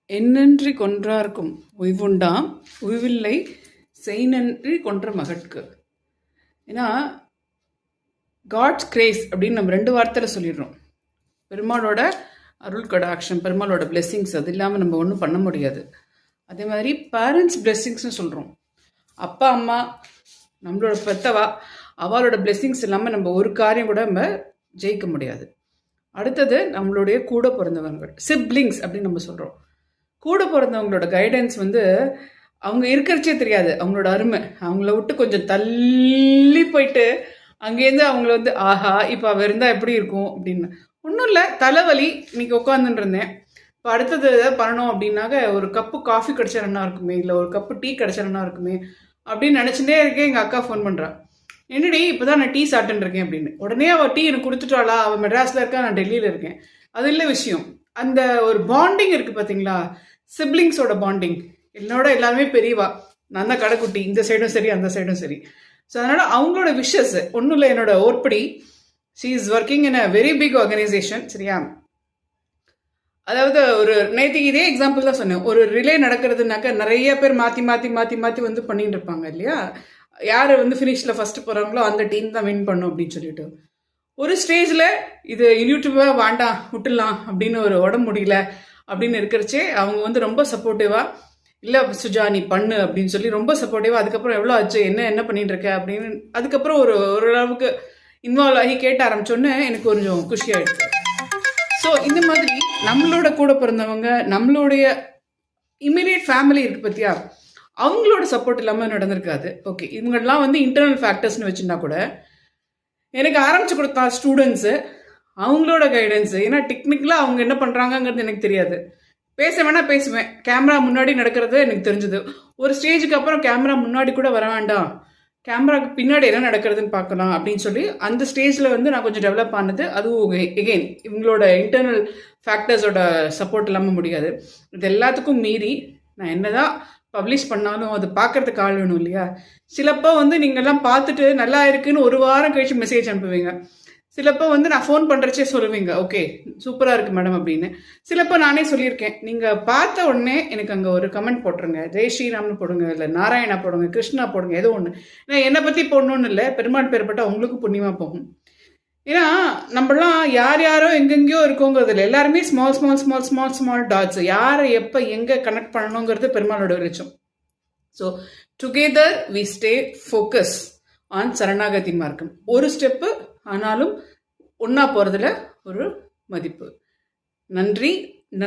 எண்ணன்றி கொன்றார்க்கும் உய்வுண்டாம் உய்வில்லை செய்நன்றி கொன்ற மகட்கு. ஏன்னா God's grace அப்படின்னு நம்ம 2 வார்த்தையில் சொல்லிடுறோம். பெருமாளோட அருள் கடாட்சம், பெருமாளோட பிளெஸ்ஸிங்ஸ், அது இல்லாமல் நம்ம ஒன்றும் பண்ண முடியாது. அதே மாதிரி பேரண்ட்ஸ் பிளெஸ்ஸிங்ஸ்னு சொல்கிறோம். அப்பா அம்மா நம்மளோட பெத்தவா அவளோட பிளெஸ்ஸிங்ஸ் இல்லாமல் நம்ம ஒரு காரியம் கூட நம்ம ஜெயிக்க முடியாது. அடுத்தது நம்மளுடைய கூட பிறந்தவங்க, சிப்ளிங்ஸ் அப்படின்னு நம்ம சொல்கிறோம். கூட பிறந்தவங்களோட கைடன்ஸ் அவங்க இருக்கிறச்சே தெரியாது அவங்களோட அருமை. அவங்கள விட்டு கொஞ்சம் தள்ளி போயிட்டு அங்கேருந்து அவங்கள ஆஹா இப்போ அவ இருந்தால் எப்படி இருக்கும் அப்படின்னு. ஒன்றும் இல்லை, தலைவலி, இன்னைக்கு உட்காந்துட்டு இருந்தேன். இப்போ அடுத்தது எதாவது பண்ணணும் அப்படின்னாக்க ஒரு கப்பு காஃபி கிடச்சிடனா இருக்குமே, இல்லை ஒரு கப்பு டீ கிடச்சிடனா இருக்குமே அப்படின்னு நினச்சிட்டே இருக்கேன். எங்கள் அக்கா ஃபோன் பண்ணுறான், என்னடி இப்போ தான் நான் டீ சாப்பிட்டுன்னு இருக்கேன் அப்படின்னு. உடனே அவள் டீ எனக்கு கொடுத்துட்டாளா, அவள் மெட்ராஸில் இருக்கா, நான் டெல்லியில் இருக்கேன். அது இல்லை விஷயம். அந்த ஒரு பாண்டிங் இருக்குது பார்த்தீங்களா, சிப்ளிங்ஸோட பாண்டிங். என்னோட எல்லாருமே பெரியவா, நான் தான் கடைக்குட்டி, இந்த சைடும் சரி அந்த சைடும் சரி. ஸோ அதனால் அவங்களோட விஷஸ் ஒன்றும் இல்லை. என்னோட ஓர்படி, she is working in a very big organisation, சரியா. அதாவது ஒரு நேற்றுக்கு இதே எக்ஸாம்பிள் தான் சொன்னேன். ஒரு ரிலே நடக்கிறதுனாக்க நிறைய பேர் மாற்றி மாற்றி மாற்றி மாற்றி பண்ணிட்டு இருப்பாங்க இல்லையா. யார் ஃபினிஷில் ஃபஸ்ட்டு போகிறாங்களோ அந்த டீம் தான் வின் பண்ணும் அப்படின்னு சொல்லிட்டு, ஒரு ஸ்டேஜில் இது யூடியூபாக வேண்டாம் விட்டுடலாம் அப்படின்னு ஒரு உடம்பு முடியல அப்படின்னு இருக்கிறச்சே அவங்க ரொம்ப சப்போர்ட்டிவாக, இல்லை சுஜா நீ பண்ணு அப்படின்னு சொல்லி ரொம்ப சப்போர்ட்டிவாக. அதுக்கப்புறம் எவ்வளோ ஆச்சு, என்ன பண்ணிட்டு இருக்க அப்படின்னு அதுக்கப்புறம் ஓரளவுக்கு இன்வால்வ் ஆகி கேட்ட ஆரம்பிச்சோன்னே எனக்கு கொஞ்சம் குஷியாயிடுச்சு. ஸோ இந்த மாதிரி நம்மளோட கூட பிறந்தவங்க, நம்மளுடைய இமீடியட் ஃபேமிலி இருக்குது பார்த்தியா, அவங்களோட சப்போர்ட் இல்லாமல் நடந்திருக்காது. ஓகே, இவங்கெல்லாம் இன்டர்னல் ஃபேக்டர்ஸ்னு வச்சுருந்தா கூட எனக்கு ஆரம்பிச்சு கொடுத்தா ஸ்டூடெண்ட்ஸு, அவங்களோட கைடன்ஸு. ஏன்னா டெக்னிக்கலாக அவங்க என்ன பண்ணுறாங்கங்கிறது எனக்கு தெரியாது. பேசுவேன், கேமரா முன்னாடி நடக்கிறது எனக்கு தெரிஞ்சது. ஒரு ஸ்டேஜுக்கு அப்புறம் கேமரா முன்னாடி கூட வர வேண்டாம், கேமராவுக்கு பின்னாடி என்ன நடக்கிறதுன்னு பார்க்கலாம் அப்படின்னு சொல்லி அந்த ஸ்டேஜில் நான் கொஞ்சம் டெவலப் ஆனது. அதுவும் எகெயின் இவங்களோட இன்டர்னல் ஃபேக்டர்ஸோட சப்போர்ட் இல்லாமல் முடியாது. இது எல்லாத்துக்கும் மீறி நான் என்னதான் பப்ளிஷ் பண்ணாலும் அது பார்க்குறதுக்கு ஆள் வேணும் இல்லையா. சிலப்போ நீங்கள்லாம் பார்த்துட்டு நல்லா இருக்குன்னு ஒரு வாரம் கழிச்சு மெசேஜ் அனுப்புவீங்க. சிலப்போ நான் ஃபோன் பண்ணுறச்சே சொல்லுவீங்க, ஓகே சூப்பராக இருக்குது மேடம் அப்படின்னு. சிலப்போ நானே சொல்லியிருக்கேன், நீங்கள் பார்த்த உடனே எனக்கு அங்கே ஒரு கமெண்ட் போட்டுருங்க, ஜெய் ஸ்ரீராம்னு போடுங்க, இல்லை நாராயணா போடுங்க, கிருஷ்ணா போடுங்க, ஏதோ ஒன்று. ஏன்னா என்னை பற்றி போடணுன்னு இல்லை, பெருமாள் பேர்பட்டால் உங்களுக்கு புண்ணியமாக போகும். ஏன்னா நம்மளாம் யாரோ எங்கெங்கேயோ இருக்கோங்கிறது இல்லை, எல்லாருமே small small small small small dots. யாரை எப்போ எங்கே கனெக்ட் பண்ணணுங்கிறது பெருமாளோட வெளிச்சம். So together we stay focus on சரணாகதி மார்க்கம். ஒரு ஸ்டெப்பு ஆனாலும் ஒன்றா போகிறதுல ஒரு மதிப்பு. நன்றி.